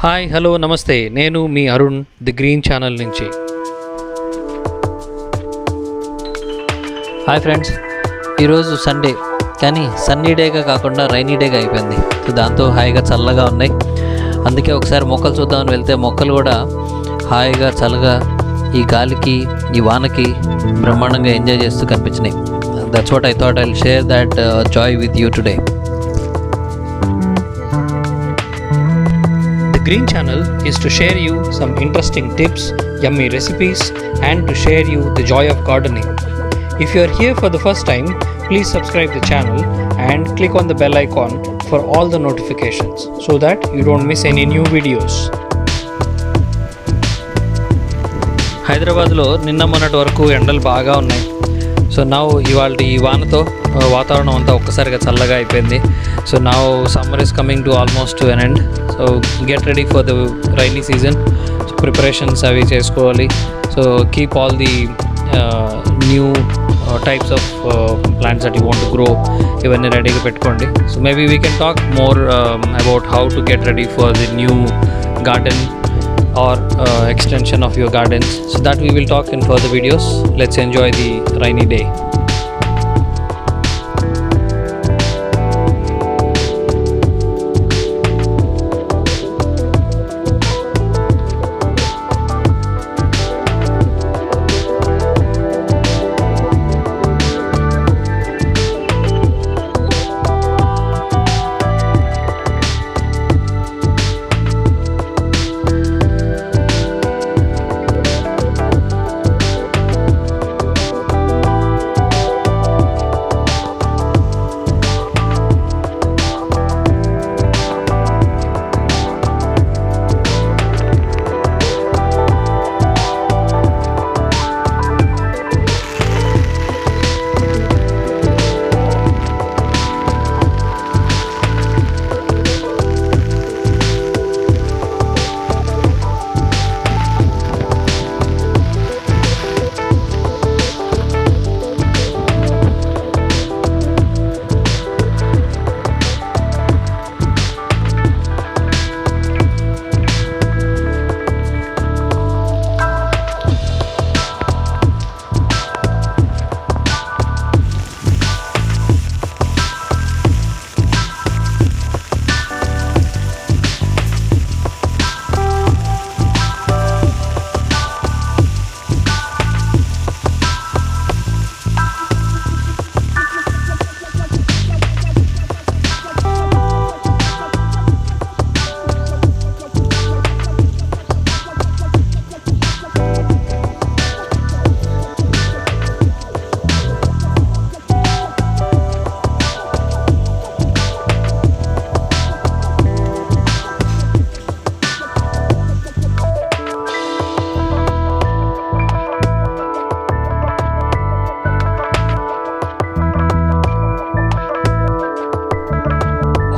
Hi hello నమస్తే, నేను మీ Arun the green channel నుంచి. హాయ్ ఫ్రెండ్స్, ఈరోజు సండే, కానీ సన్నీ డేగా కాకుండా రైనీ డేగా అయిపోయింది. సో దాంతో హాయిగా చల్లగా ఉన్నాయి. అందుకే ఒకసారి మొక్కలు చూద్దామని వెళ్తే మొక్కలు కూడా హాయిగా చల్లగా ఈ గాలికి ఈ వానకి బ్రహ్మాండంగా ఎంజాయ్ చేస్తూ కనిపించినాయి. That's what I thought I will share that joy with you today. The Green Channel is to share you some interesting tips, yummy recipes, and to share you the joy of gardening. If you are here for the first time, please subscribe the channel and click on the bell icon for all the notifications so that you don't miss any new videos. హైదరాబాద్లో నిన్న మొన్నటి వరకు ఎండలు బాగా ఉన్నాయి. So నా ఇవాళ ఈ వానతో వాతావరణం అంతా ఒక్కసారిగా చల్లగా అయిపోయింది. సో నా summer is coming to almost to an end. So get ready for the rainy season. So preparations అవి చేసుకోవాలి. So keep all the new types of plants that you want to grow, ఇవన్నీ రెడీగా పెట్టుకోండి. So maybe we can talk more about how to get ready for the new garden or extension of your gardens. So that we will talk in further videos. Let's enjoy the rainy day.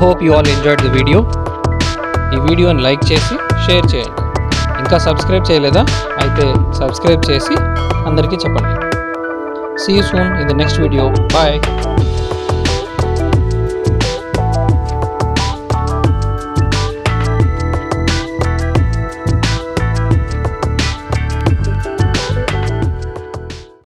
Hope you all enjoyed the video. ఈ వీడియోని like చేసి share చేయండి. ఇంకా subscribe చేయలేదా? అయితే subscribe చేసి అందరికీ చెప్పండి. See you soon in the next video. Bye.